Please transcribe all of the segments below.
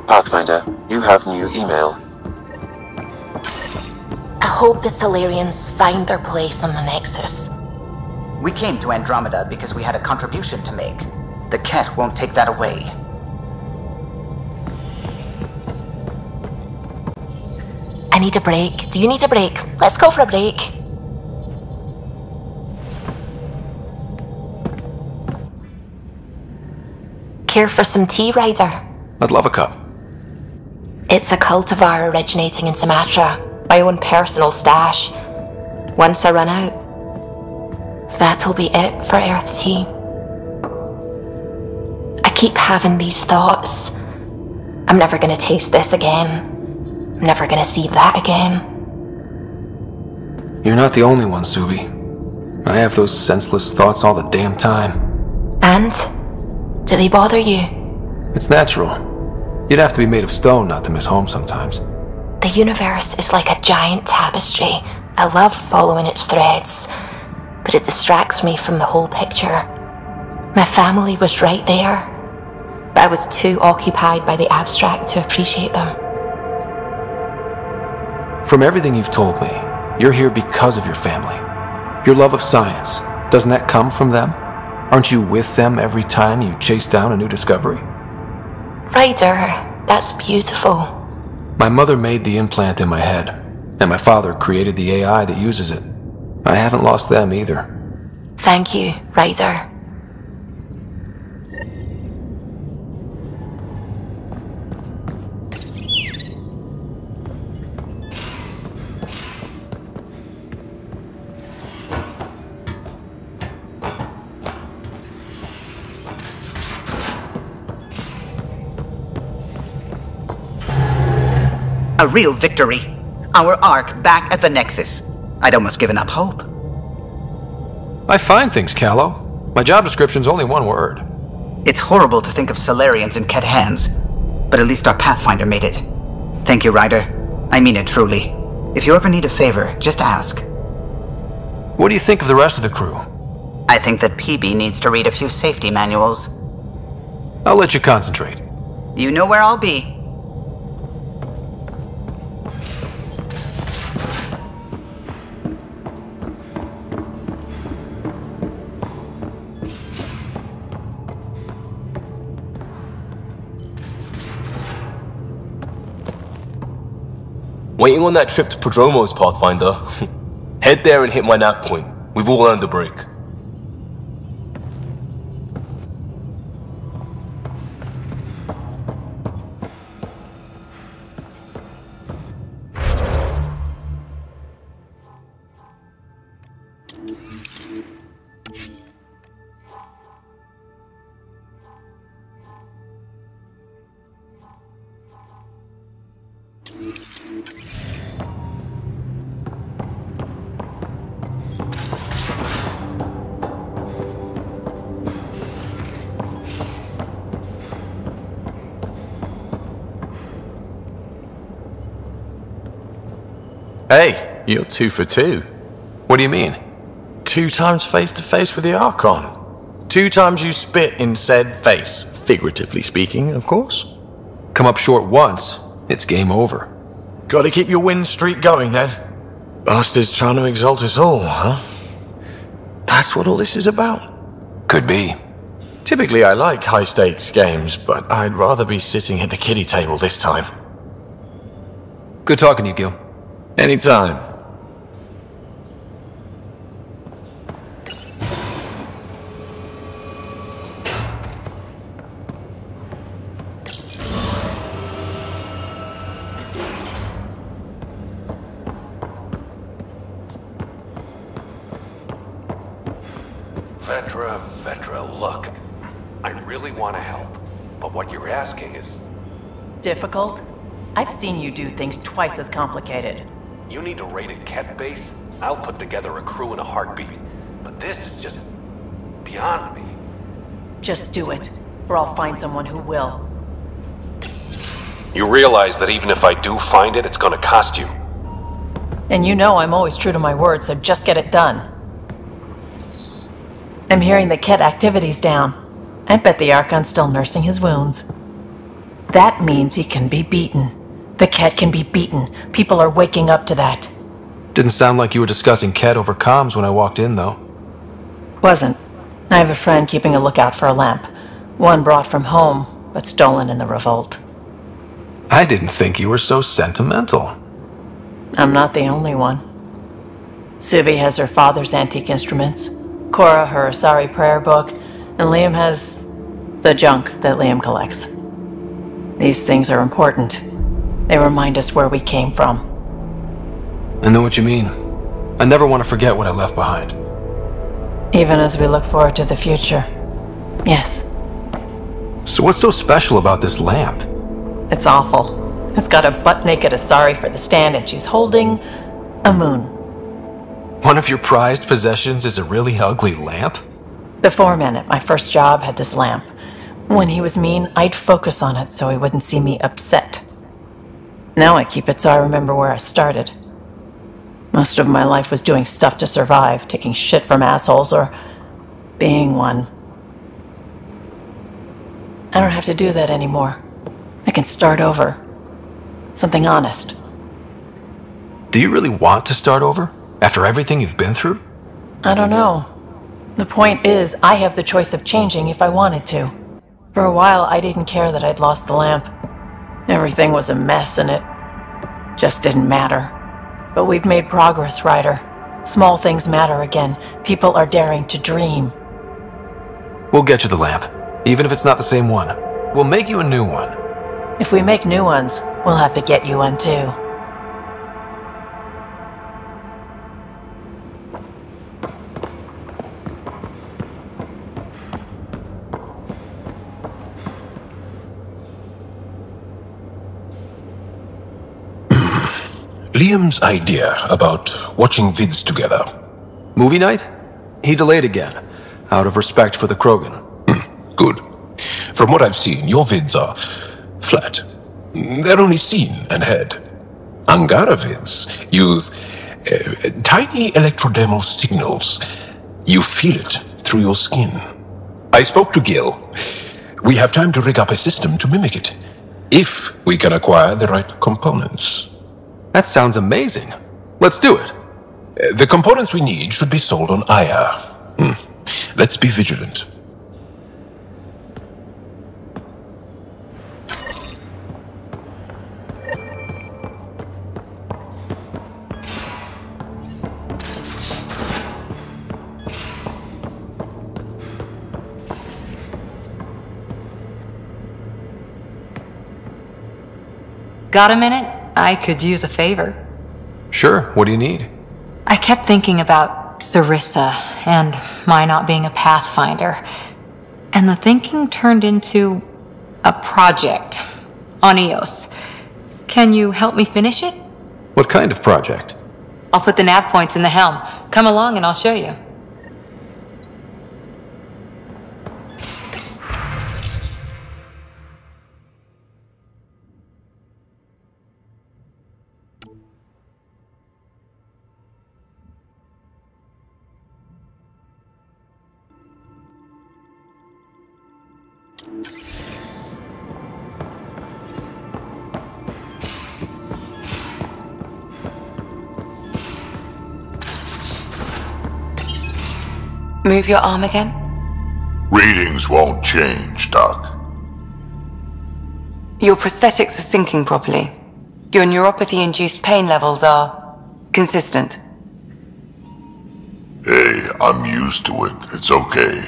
Pathfinder, you have new email. I hope the Solarians find their place on the Nexus. We came to Andromeda because we had a contribution to make. The Ket won't take that away. I need a break. Do you need a break? Let's go for a break. Care for some tea, Ryder? I'd love a cup. It's a cultivar originating in Sumatra. My own personal stash. Once I run out, that'll be it for Earth tea. I keep having these thoughts. I'm never gonna taste this again. I'm never gonna see that again. You're not the only one, Subi. I have those senseless thoughts all the damn time. And? Do they bother you? It's natural. You'd have to be made of stone not to miss home sometimes. The universe is like a giant tapestry. I love following its threads, but it distracts me from the whole picture. My family was right there, but I was too occupied by the abstract to appreciate them. From everything you've told me, you're here because of your family. Your love of science, doesn't that come from them? Aren't you with them every time you chase down a new discovery? Ryder, that's beautiful. My mother made the implant in my head, and my father created the AI that uses it. I haven't lost them either. Thank you, Ryder. A real victory. Our Ark back at the Nexus. I'd almost given up hope. I find things, Callow. My job description's only one word. It's horrible to think of Solarians in Ket hands, but at least our Pathfinder made it. Thank you, Ryder. I mean it truly. If you ever need a favor, just ask. What do you think of the rest of the crew? I think that PB needs to read a few safety manuals. I'll let you concentrate. You know where I'll be. Waiting on that trip to Prodromos, Pathfinder. Head there and hit my nav point. We've all earned a break. Hey, you're 2 for 2. What do you mean? 2 times face to face with the Archon. 2 times you spit in said face. Figuratively speaking, of course. Come up short once, it's game over. Gotta keep your win streak going then. Bastards trying to exalt us all, huh? That's what all this is about? Could be. Typically I like high stakes games, but I'd rather be sitting at the kiddie table this time. Good talking to you, Gil. Anytime. Vetra, look. I really want to help. But what you're asking is... Difficult? I've seen you do things twice as complicated. You need a rated Ket base? I'll put together a crew in a heartbeat. But this is just... beyond me. Just do it, or I'll find someone who will. You realize that even if I do find it, it's gonna cost you. And you know I'm always true to my word, so just get it done. I'm hearing the Ket activity's down. I bet the Archon's still nursing his wounds. That means he can be beaten. The Ket can be beaten. People are waking up to that. Didn't sound like you were discussing Ket over comms when I walked in, though. Wasn't. I have a friend keeping a lookout for a lamp. One brought from home, but stolen in the revolt. I didn't think you were so sentimental. I'm not the only one. Suvi has her father's antique instruments, Cora her Asari prayer book, and Liam has the junk that Liam collects. These things are important. They remind us where we came from. I know what you mean. I never want to forget what I left behind. Even as we look forward to the future. Yes. So what's so special about this lamp? It's awful. It's got a butt-naked Asari for the stand, and she's holding a moon. One of your prized possessions is a really ugly lamp? The foreman at my first job had this lamp. When he was mean, I'd focus on it so he wouldn't see me upset. Now I keep it so I remember where I started. Most of my life was doing stuff to survive, taking shit from assholes, or being one. I don't have to do that anymore. I can start over. Something honest. Do you really want to start over? After everything you've been through? I don't know. The point is, I have the choice of changing if I wanted to. For a while, I didn't care that I'd lost the lamp. Everything was a mess and it just didn't matter. But we've made progress, Ryder. Small things matter again. People are daring to dream. We'll get you the lamp, even if it's not the same one. We'll make you a new one. If we make new ones, we'll have to get you one too. Liam's idea about watching vids together. Movie night? He delayed again, out of respect for the Krogan. Good. From what I've seen, your vids are flat. They're only seen and heard. Angara vids use tiny electrodermal signals. You feel it through your skin. I spoke to Gil. We have time to rig up a system to mimic it, if we can acquire the right components. That sounds amazing. Let's do it. The components we need should be sold on Aya. Let's be vigilant. Got a minute? I could use a favor. Sure, what do you need? I kept thinking about Sarissa and my not being a pathfinder. And the thinking turned into a project on Eos. Can you help me finish it? What kind of project? I'll put the nav points in the helm. Come along and I'll show you. Move your arm again? Readings won't change, Doc. Your prosthetics are syncing properly. Your neuropathy-induced pain levels are consistent. Hey, I'm used to it. It's okay.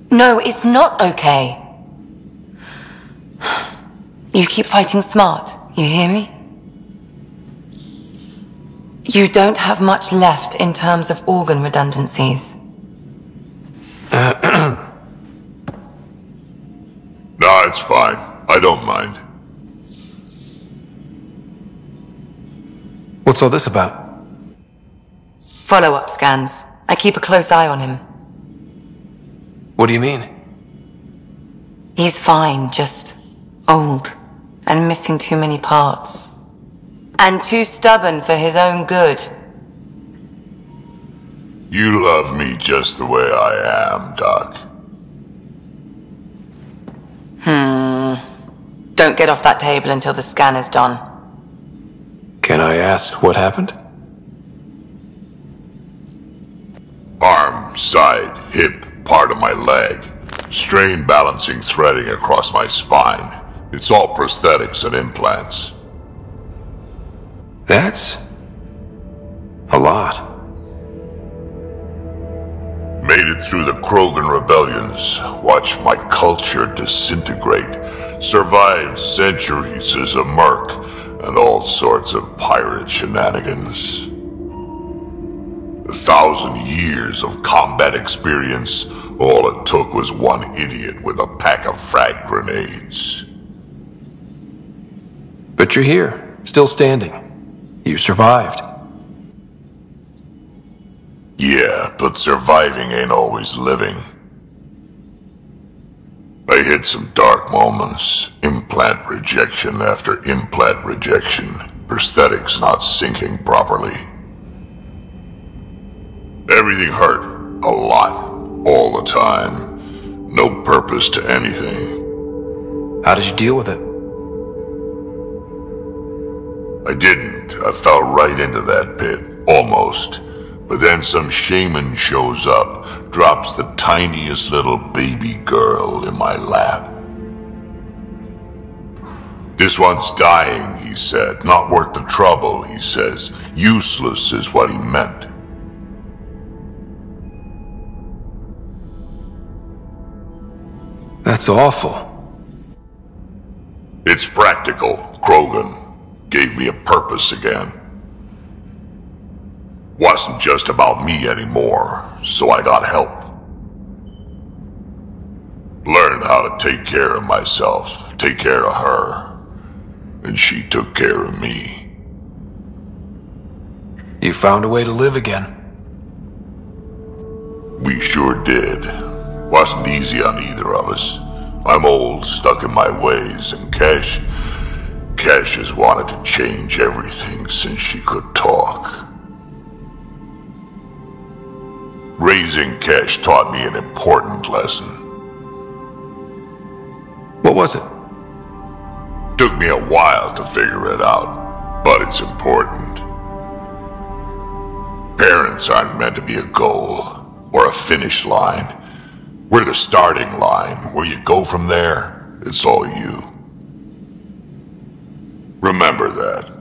No, it's not okay. You keep fighting smart, you hear me? You don't have much left in terms of organ redundancies. Ah, it's fine. I don't mind. What's all this about? Follow-up scans. I keep a close eye on him. What do you mean? He's fine, just old and missing too many parts. And too stubborn for his own good. You love me just the way I am, Doc. Don't get off that table until the scan is done. Can I ask what happened? Arm, side, hip, part of my leg. Strain balancing threading across my spine. It's all prosthetics and implants. That's a lot. Made it through the Krogan rebellions. Watched my culture disintegrate. Survived centuries as a merc and all sorts of pirate shenanigans. 1,000 years of combat experience. All it took was one idiot with a pack of frag grenades. But you're here, still standing. You survived. Yeah, but surviving ain't always living. I hit some dark moments. Implant rejection after implant rejection. Prosthetics not syncing properly. Everything hurt. A lot. All the time. No purpose to anything. How did you deal with it? I didn't. I fell right into that pit. Almost. But then some shaman shows up, drops the tiniest little baby girl in my lap. This one's dying, he said. Not worth the trouble, he says. Useless is what he meant. That's awful. It's practical. Krogan gave me a purpose again. Wasn't just about me anymore, so I got help. Learned how to take care of myself, take care of her, and she took care of me. You found a way to live again. We sure did. Wasn't easy on either of us. I'm old, stuck in my ways, and Cash has wanted to change everything since she could talk. Raising Cash taught me an important lesson. What was it? Took me a while to figure it out, but it's important. Parents aren't meant to be a goal, or a finish line. We're the starting line. Where you go from there, it's all you. Remember that.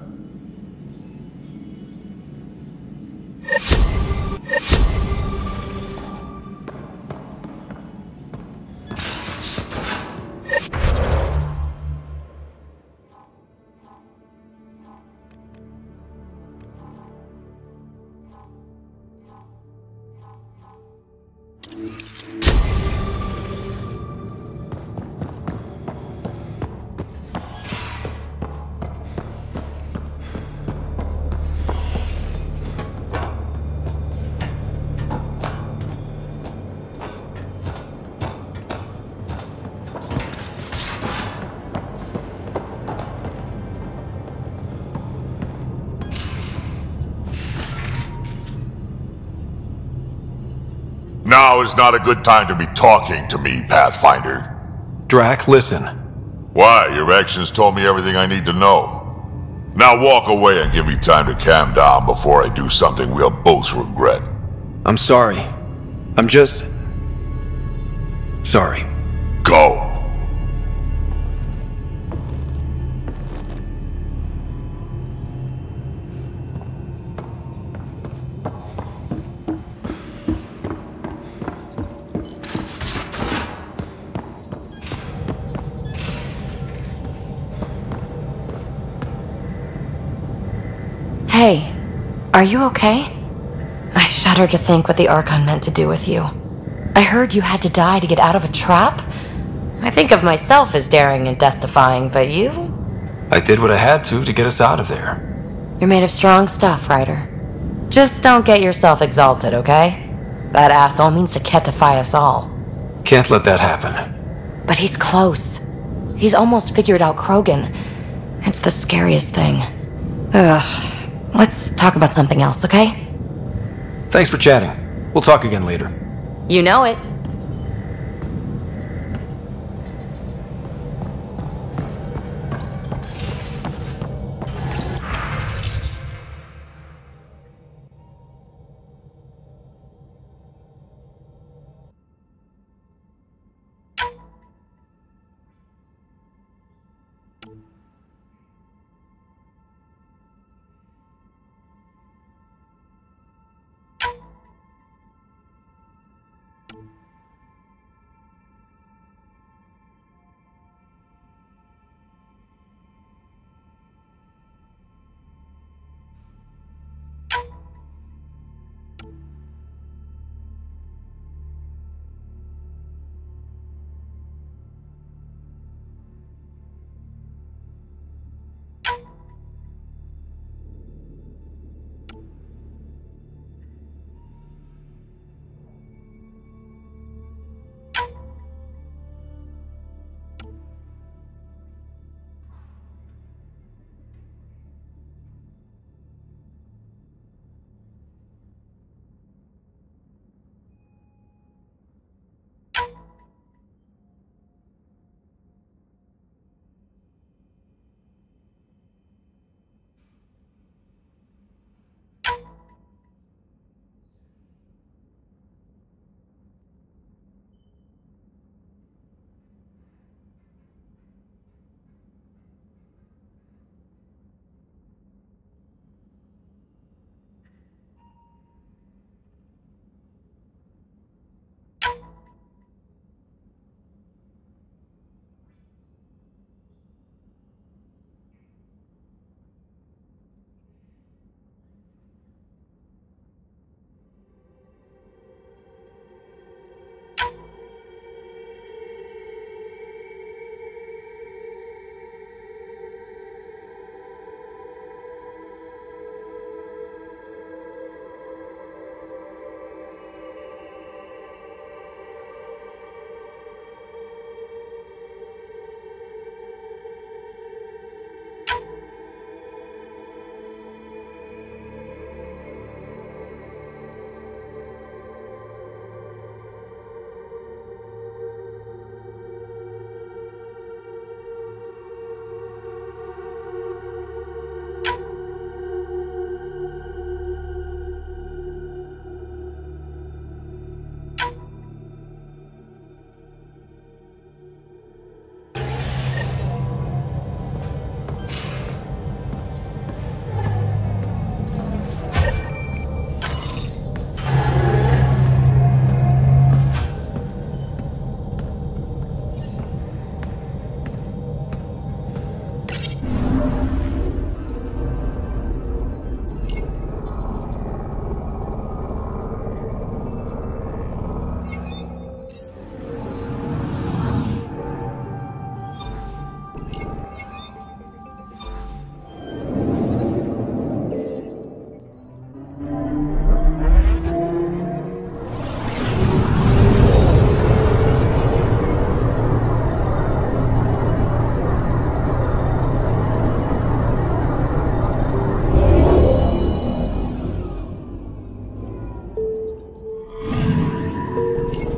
Now is not a good time to be talking to me, Pathfinder. Drac, listen. Why? Your actions told me everything I need to know. Now walk away and give me time to calm down before I do something we'll both regret. I'm sorry. I'm just... sorry. Go. Hey, are you okay? I shudder to think what the Archon meant to do with you. I heard you had to die to get out of a trap. I think of myself as daring and death-defying, but you? I did what I had to get us out of there. You're made of strong stuff, Ryder. Just don't get yourself exalted, okay? That asshole means to ketify us all. Can't let that happen. But he's close. He's almost figured out Krogan. It's the scariest thing. Ugh. Let's talk about something else, okay? Thanks for chatting. We'll talk again later. You know it.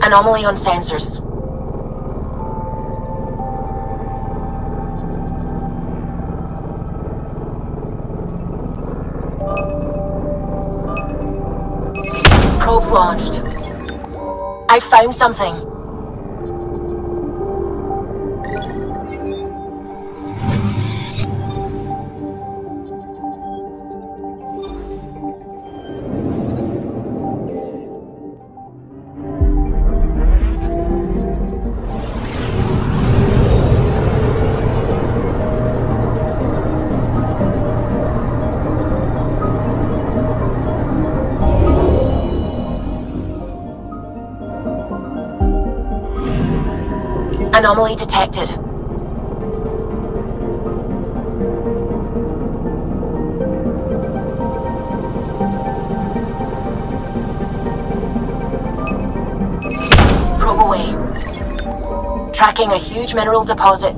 Anomaly on sensors. Probes launched. I found something. Anomaly detected. Probe away. Tracking a huge mineral deposit.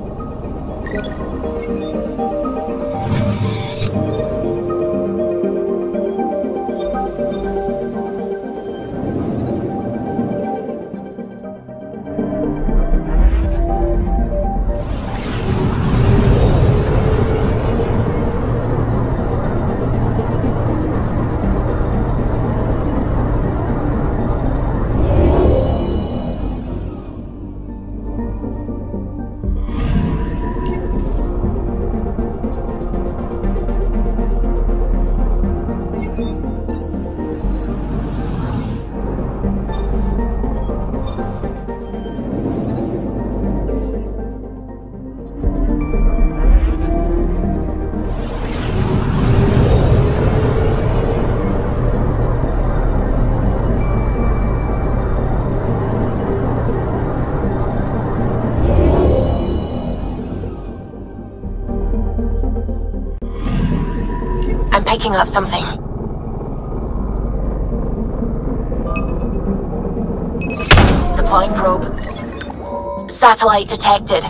Picking up something. Deploying probe. Satellite detected.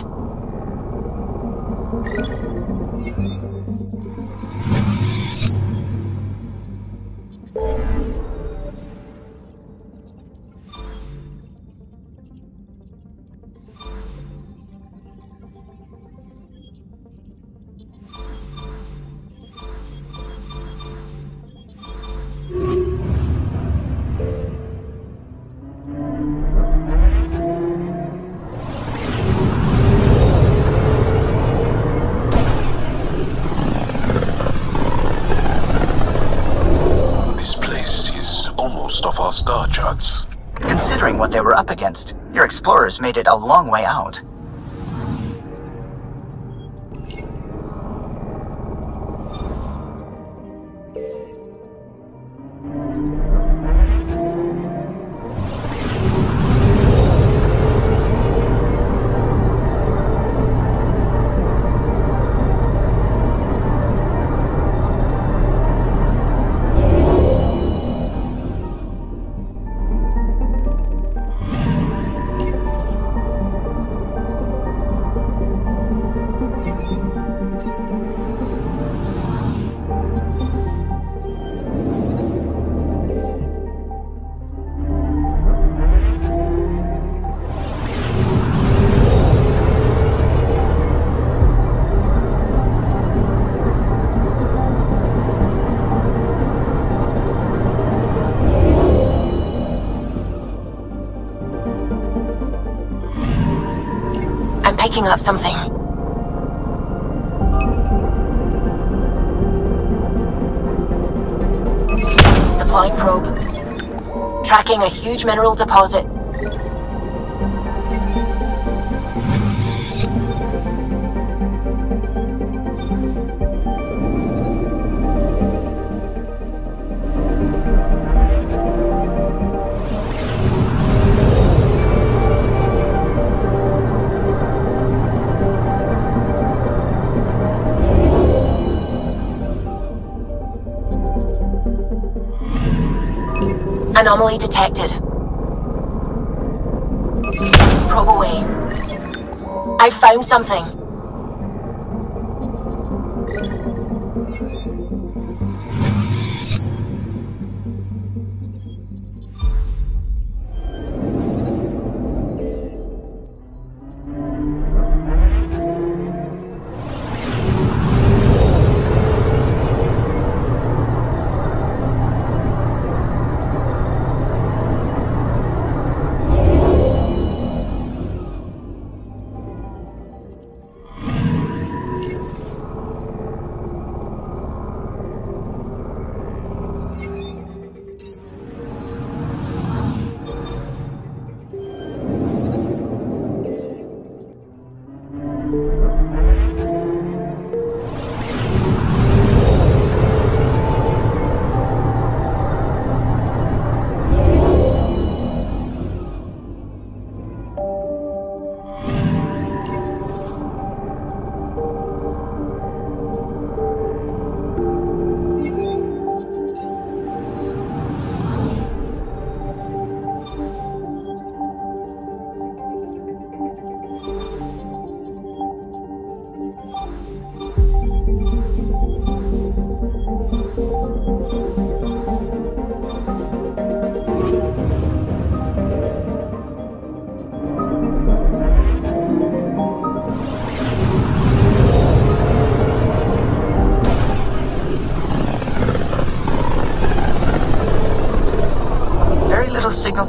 Off our star charts. Considering what they were up against, your explorers made it a long way out. Picking up something. Deploying probe. Tracking a huge mineral deposit. Anomaly detected. Probe away. I found something.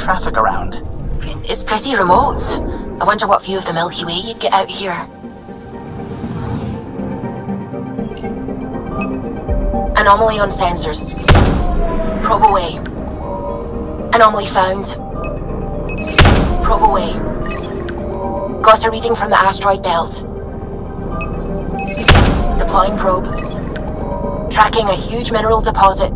traffic around. It's pretty remote. I wonder what view of the Milky Way you'd get out here. Anomaly on sensors. Probe away. Anomaly found. Probe away. Got a reading from the asteroid belt. Deploying probe. Tracking a huge mineral deposit.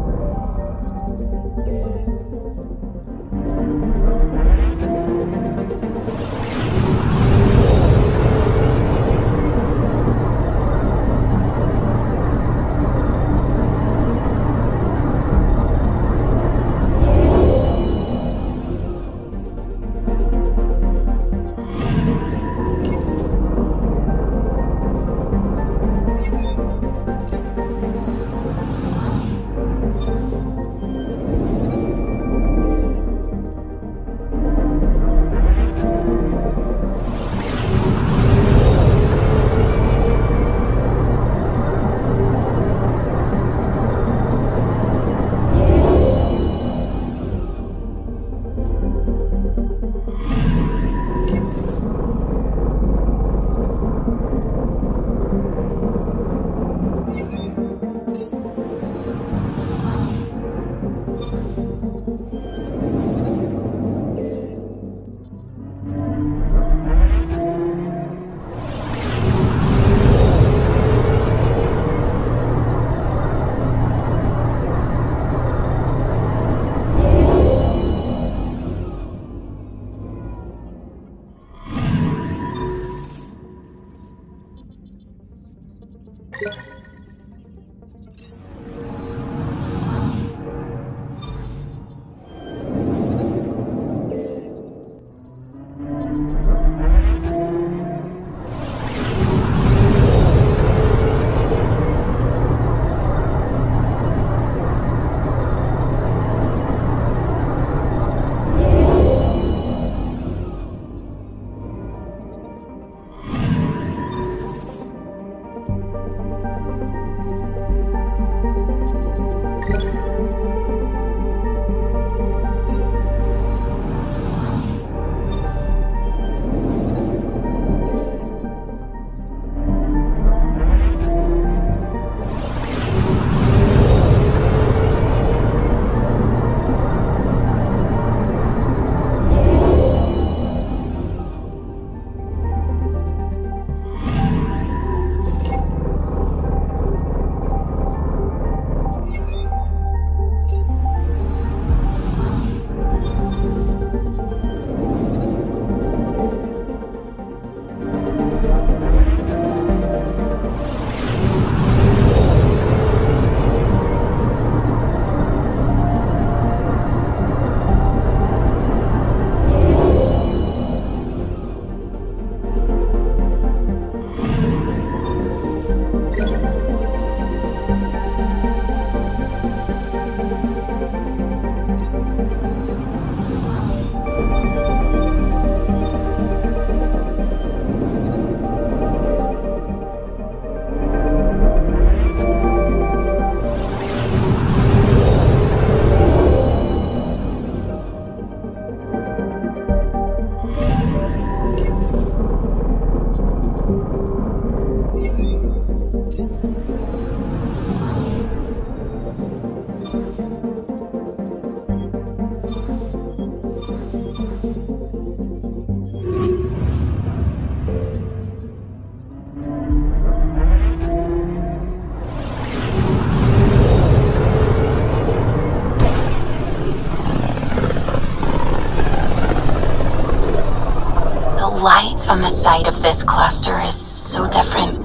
light on the side of this cluster is so different.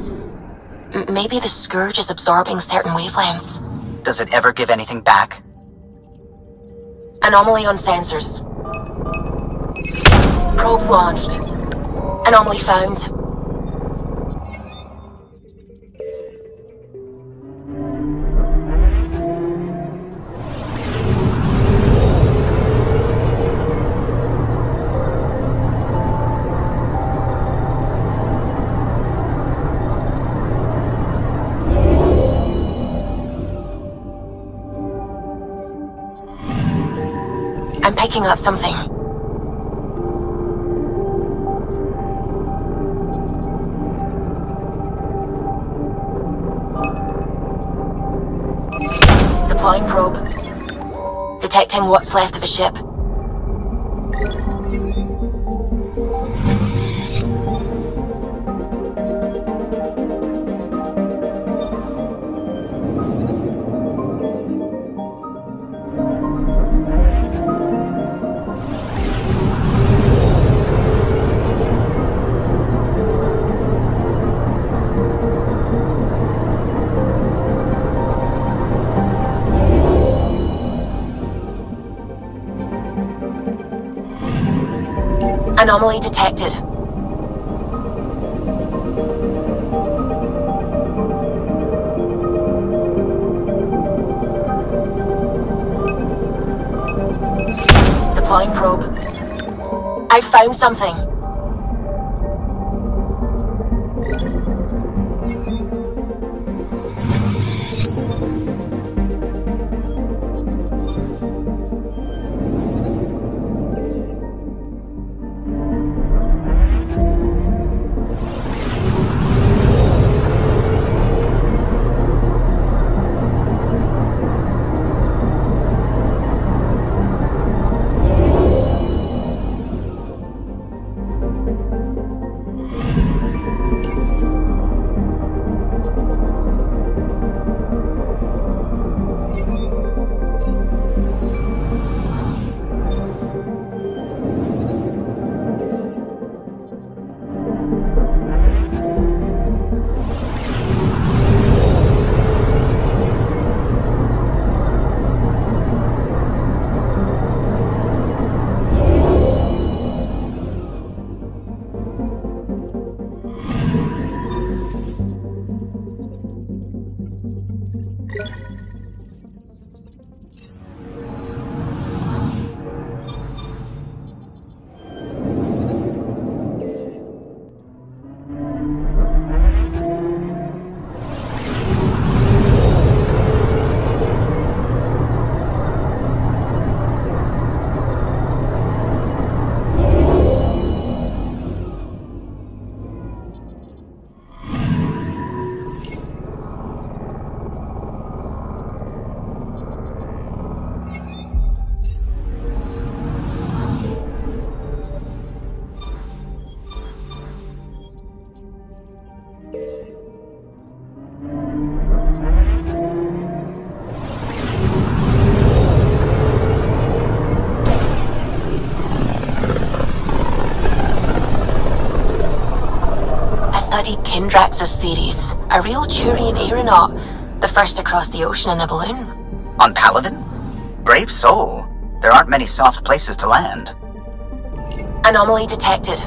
Maybe the Scourge is absorbing certain wavelengths. Does it ever give anything back? Anomaly on sensors. Probes launched. Anomaly found. I'm picking up something. Deploying probe. Detecting what's left of a ship. Anomaly detected. Deploying probe. I found something. Kindrax's theories. A real Turian aeronaut. The first to cross the ocean in a balloon. On Paladin? Brave soul. There aren't many soft places to land. Anomaly detected.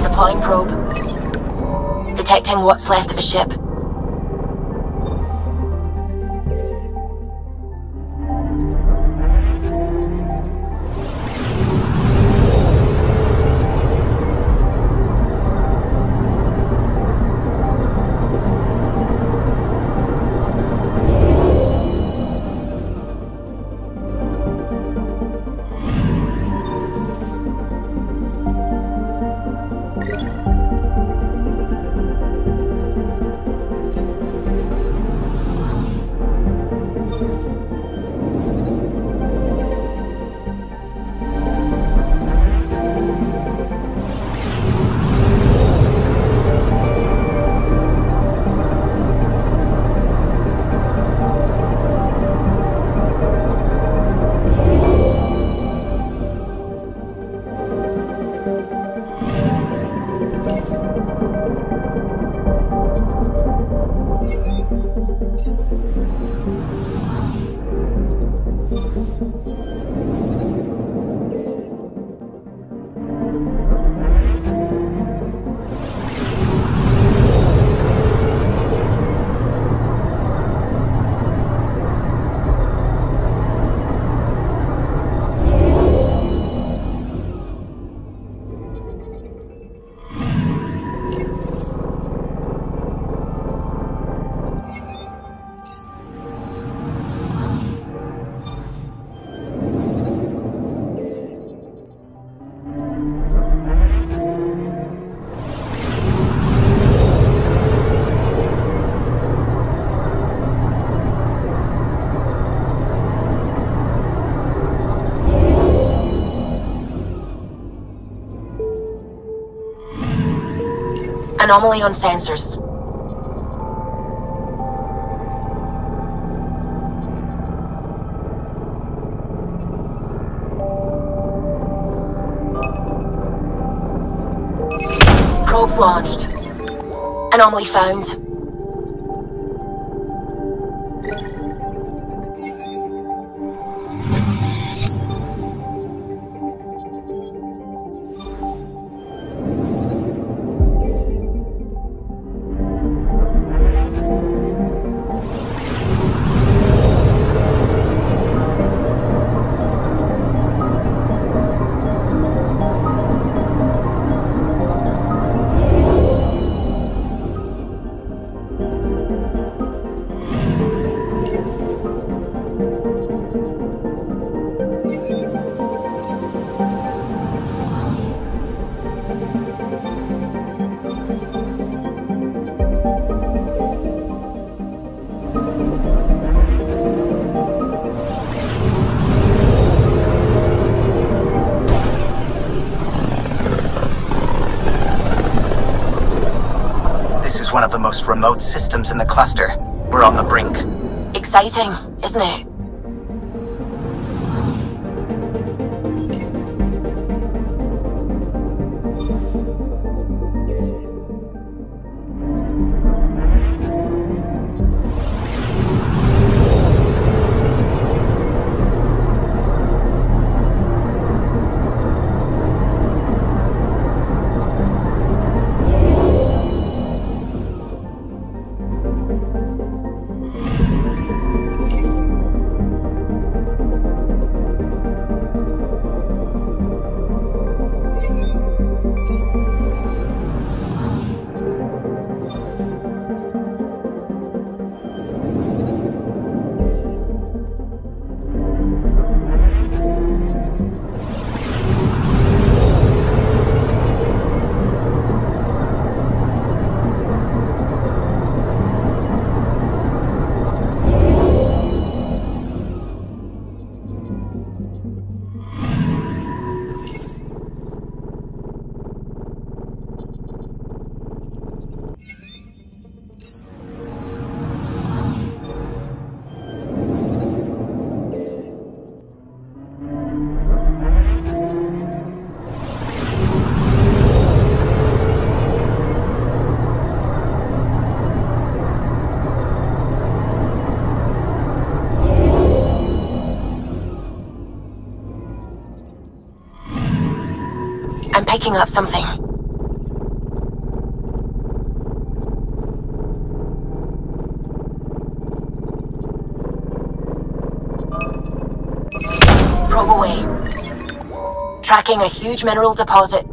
Deploying probe. Detecting what's left of a ship. Anomaly on sensors. Probes launched. Anomaly found. One of the most remote systems in the cluster. We're on the brink. Exciting, isn't it? I'm picking up something. Probe away. Tracking a huge mineral deposit.